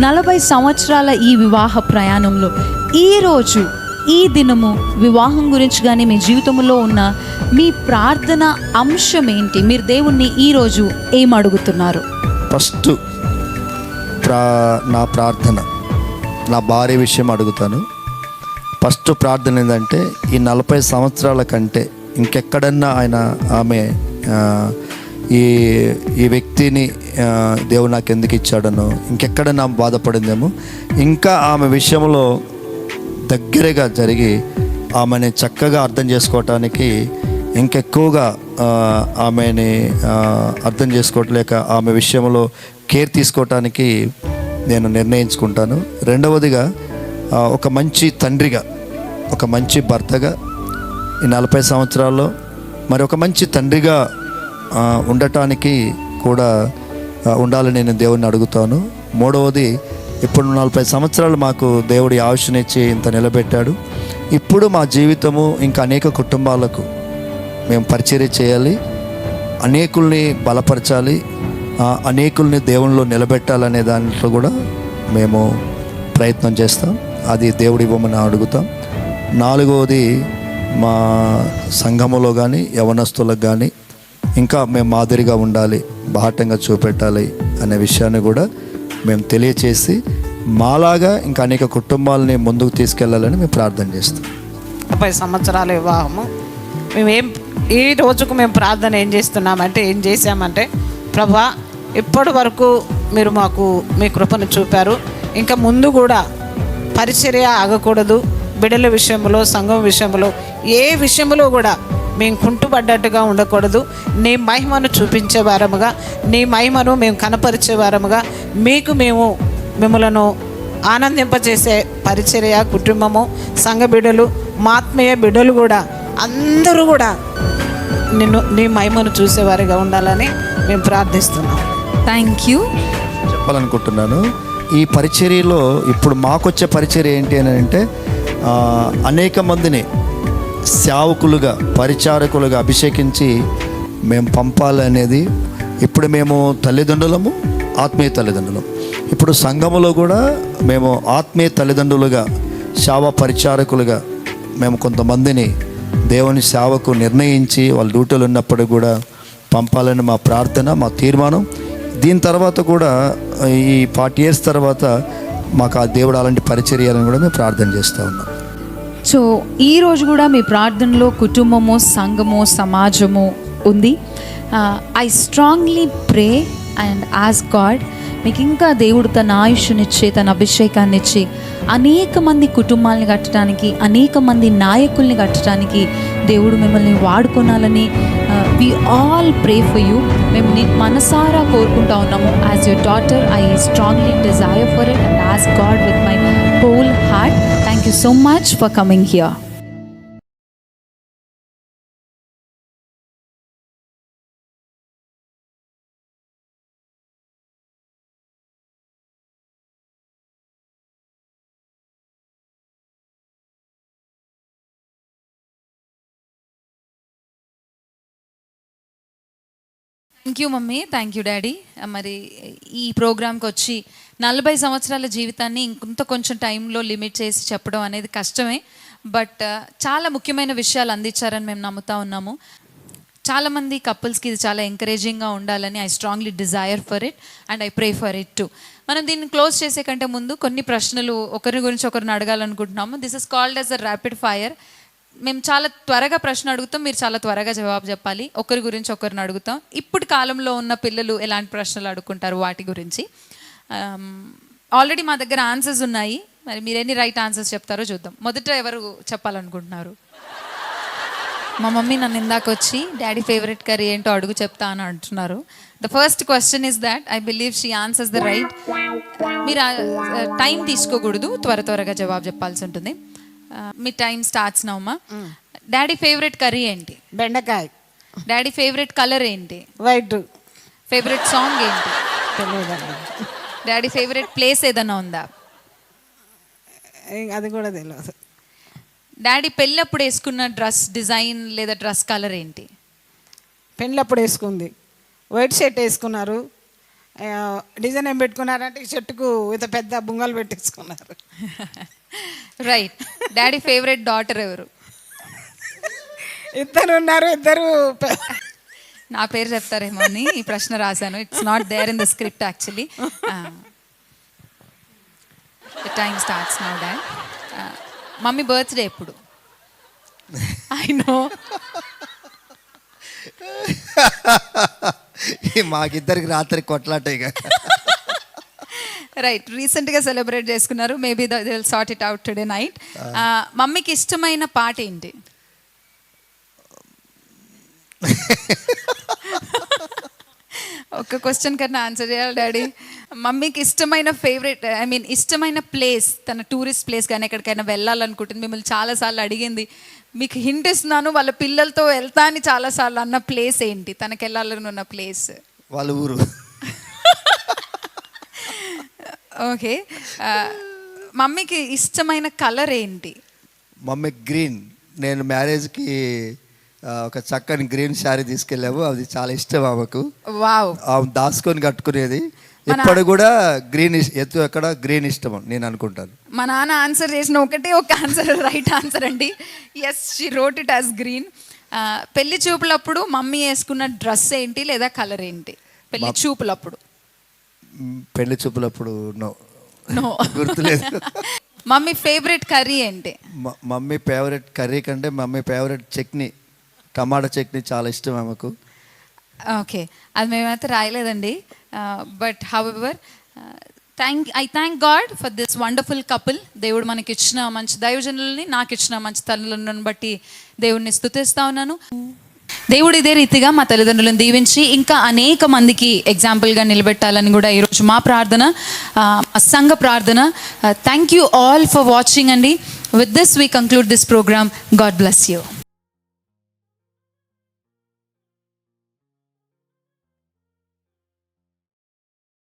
40 సంవత్సరాల ఈ వివాహ ప్రయాణంలో ఈరోజు, ఈ దినము వివాహం గురించి కానీ మీ జీవితంలో ఉన్న మీ ప్రార్థన అంశం ఏంటి? మీరు దేవుణ్ణి ఈరోజు ఏం అడుగుతున్నారు? ఫస్ట్ నా ప్రార్థన, నా భార్య విషయం అడుగుతాను. ఫస్ట్ ప్రార్థన ఏంటంటే, ఈ 40 సంవత్సరాల కంటే ఇంకెక్కడన్నా ఆమె ఈ వ్యక్తిని దేవుడు నాకు ఎందుకు ఇచ్చాడనో, ఇంకెక్కడన్నా బాధపడిందేమో, ఇంకా ఆమె విషయంలో దగ్గరగా జరిగి ఆమెని చక్కగా అర్థం చేసుకోవటానికి, ఇంకెక్కువగా ఆమెని అర్థం చేసుకోవట్లేక ఆమె విషయంలో కేర్ తీసుకోవటానికి నేను నిర్ణయించుకుంటాను. రెండవదిగా ఒక మంచి తండ్రిగా, ఒక మంచి భర్తగా ఈ 40 సంవత్సరాల్లో మరి ఒక మంచి తండ్రిగా ఉండటానికి కూడా ఉండాలని నేను దేవుడిని అడుగుతాను. మూడవది, ఇప్పుడు 40 సంవత్సరాలు మాకు దేవుడి ఆయుష్నిచ్చి ఇంత నిలబెట్టాడు. ఇప్పుడు మా జీవితము ఇంకా అనేక కుటుంబాలకు మేము పరిచర్య చేయాలి, అనేకుల్ని బలపరచాలి, అనేకుల్ని దేవునిలో నిలబెట్టాలనే దాంట్లో కూడా మేము ప్రయత్నం చేస్తాం. అది దేవుడి ఇవ్వమని అడుగుతాం. నాలుగవది, మా సంఘములో కానీ యవనస్తులకు కానీ ఇంకా మేము మాదిరిగా ఉండాలి, బాహటంగా చూపెట్టాలి అనే విషయాన్ని కూడా మేము తెలియచేసి మాలాగా ఇంకా అనేక కుటుంబాలని ముందుకు తీసుకెళ్లాలని మేము ప్రార్థన చేస్తాం. 30 సంవత్సరాల వివాహము, ఈ రోజుకు మేము ప్రార్థన ఏం చేశామంటే, ప్రభా, ఇప్పటి వరకు మీరు మాకు మీ కృపను చూపారు, ఇంకా ముందు కూడా పరిచర్య ఆగకూడదు. బిడ్డల విషయంలో, సంఘం విషయంలో, ఏ విషయంలో కూడా మేము కుంటుపడ్డట్టుగా ఉండకూడదు. నీ మహిమను చూపించే వారముగా, నీ మహిమను మేము కనపరిచే వారముగా, మేము మిమ్మలను ఆనందింపజేసే పరిచర్య, కుటుంబము, సంఘ బిడ్డలు, మా ఆత్మీయ బిడ్డలు కూడా అందరూ కూడా నీ మహిమను చూసేవారిగా ఉండాలని మేము ప్రార్థిస్తున్నాం. Thank you. చెప్పాలనుకుంటున్నాను, ఈ పరిచర్యలో ఇప్పుడు మాకొచ్చే పరిచర్య ఏంటి అని అంటే, అనేక మందిని సేవకులుగా, పరిచారకులుగా అభిషేకించి మేము పంపాలనేది. ఇప్పుడు మేము తల్లిదండ్రులము, ఆత్మీయ తల్లిదండ్రులం. ఇప్పుడు సంఘములో కూడా మేము ఆత్మీయ తల్లిదండ్రులుగా, సేవ పరిచారకులుగా మేము కొంతమందిని దేవుని సేవకు నిర్ణయించి వాళ్ళ డ్యూటీలు ఉన్నప్పుడు కూడా పంపాలని మా ప్రార్థన, మా తీర్మానం. దీని తర్వాత కూడా ఈ 40 years తర్వాత మాకు ఆ దేవుడు అలాంటి పరిచర్యాలను కూడా మేము ప్రార్థన చేస్తూ ఉన్నాం. సో ఈరోజు కూడా మీ ప్రార్థనలో కుటుంబము, సంఘము, సమాజము ఉంది. I strongly pray and ask God, మీకు ఇంకా దేవుడు తన ఆయుష్నిచ్చి, తన అభిషేకాన్ని ఇచ్చి అనేక మంది కుటుంబాలని కట్టడానికి, అనేక మంది నాయకుల్ని కట్టడానికి దేవుడు మిమ్మల్ని వాడుకోనాలని we all pray for you. మేము మనసారా కోరుకుంటా ఉన్నాము. As your daughter I strongly desire for it and ask God with my whole heart. Thank you so much for coming here. Thank you mummy, thank you daddy. మరి ఈ ప్రోగ్రామ్కి వచ్చి 40 సంవత్సరాల జీవితాన్ని ఇంకొంత కొంచెం టైంలో లిమిట్ చేసి చెప్పడం అనేది కష్టమే, బట్ చాలా ముఖ్యమైన విషయాలు అందించారని మేము నమ్ముతా ఉన్నాము. చాలామంది కపుల్స్కి ఇది చాలా ఎంకరేజింగ్గా ఉండాలని I strongly desire for it and I pray for it to. మనం దీన్ని క్లోజ్ చేసే కంటే ముందు కొన్ని ప్రశ్నలు ఒకరి గురించి ఒకరిని అడగాలనుకుంటున్నాము. This is called as a rapid fire. మేము చాలా త్వరగా ప్రశ్న అడుగుతాం, మీరు చాలా త్వరగా జవాబు చెప్పాలి. ఒకరి గురించి ఒకరిని అడుగుతాం. ఇప్పుడు కాలంలో ఉన్న పిల్లలు ఎలాంటి ప్రశ్నలు అడుగుకుంటారు వాటి గురించి. ఆల్రెడీ మా దగ్గర ఆన్సర్స్ ఉన్నాయి, మరి మీరు ఎన్ని రైట్ ఆన్సర్స్ చెప్తారో చూద్దాం. మొదట ఎవరు చెప్పాలనుకుంటున్నారు? మా మమ్మీ నన్ను ఇందాక వచ్చి డాడీ ఫేవరెట్ కర్రీ ఏంటో అడుగు చెప్తా అని అంటున్నారు. The first question is that I believe she answers the right. మీరు టైం తీసుకోకూడదు, త్వరగా జవాబు చెప్పాల్సి ఉంటుంది. మీ టైం స్టార్ట్స్ నౌమా. డాడీ ఫేవరెట్ కర్రీ ఏంటి? బెండకాయ. డాడీ ఫేవరెట్ కలర్ ఏంటి? వైట్. ఫేవరెట్ సాంగ్ ఏంటి? తెలియదండి. డాడీ ఫేవరెట్ ప్లేస్ ఏదైనా ఉందా? అది కూడా తెలియదు. డాడీ పెళ్ళప్పుడు వేసుకున్న డ్రెస్ డిజైన్ లేదా డ్రెస్ కలర్ ఏంటి? పెళ్ళప్పుడు వేసుకుంది వైట్ షర్ట్ వేసుకున్నారు. డిజైన్ ఏం పెట్టుకున్నారంటే ఈ షర్టుకు ఇంత పెద్ద బుంగలు పెట్టేసుకున్నారు. రైట్. డాడీ ఫేవరెట్ డాటర్ ఎవరు? ఇద్దరు ఉన్నారు. ఇద్దరు నా పేరు చెప్తారేమో అని ఈ ప్రశ్న రాశాను. It's not there in the script actually. Time starts now dad. Mummy birthday ఎప్పుడు? I know. మాకిద్దరికి రాత్రి కొట్లాటే. రైట్. రీసెంట్గా సెలబ్రేట్ చేసుకున్నారు. Maybe they will sort it out today night. మమ్మీకి ఇష్టమైన పాట ఏంటి? ఒక్క క్వశ్చన్ కన్నా ఆన్సర్ చేయాలి డాడీ. మమ్మీకి ఇష్టమైన ఫేవరెట్ ఇష్టమైన ప్లేస్, తన టూరిస్ట్ ప్లేస్ కానీ ఎక్కడికైనా వెళ్ళాలనుకుంటుంది, మిమ్మల్ని చాలాసార్లు అడిగింది. మీకు హింట్ ఇస్తున్నాను, వాళ్ళ పిల్లలతో వెళ్తా అని చాలాసార్లు అన్న ప్లేస్ ఏంటి? తనకి వెళ్ళాలని ఉన్న ప్లేస్ వాళ్ళ ఊరు. ఓకే. మమ్మీకి ఇష్టమైన కలర్ ఏంటి? Mummy green. నేను మ్యారేజ్కి ఒక చక్కని గ్రీన్ శారీ తీసుకెళ్ళాము, అది చాలా ఇష్టం ఆమెకు. వావ్. దాచుకొని కట్టుకునేది ఎప్పుడు కూడా గ్రీన్. ఎక్కడ గ్రీన్ ఇష్టం నేను అనుకుంటాను. మా నాన్న ఆన్సర్ చేసిన ఒక ఆన్సర్ రైట్ ఆన్సర్ అండి. Yes, she wrote it as green. పెళ్లి చూపులప్పుడు మమ్మీ వేసుకున్న డ్రెస్ ఏంటి లేదా కలర్ ఏంటి? పెళ్లి చూపులప్పుడు. పెళ్లి చూపులప్పుడు నో గుర్తులేదు. మమ్మీ ఫేవరెట్ కర్రీ ఏంటి? మమ్మీ ఫేవరెట్ కర్రీ కంటే mummy favourite chutney, tomato chutney చాలా ఇష్టం ఆమెకు. ఓకే, అది మేమైతే రాయలేదండి. But however I thank God for this wonderful couple. దేవుడు మనకి ఇచ్చిన మంచి దైవజనులని, నాకు ఇచ్చిన మంచి తల్లులను బట్టి దేవుడిని స్తుతిస్తా ఉన్నాను. దేవుడు ఇదే రీతిగా మా తల్లిదండ్రులను దీవించి ఇంకా అనేక మందికి ఎగ్జాంపుల్గా నిలబెట్టాలని కూడా ఈరోజు మా ప్రార్థన, సంఘ ప్రార్థన. Thank you all for watching అండి. With this we conclude this programme. God bless you.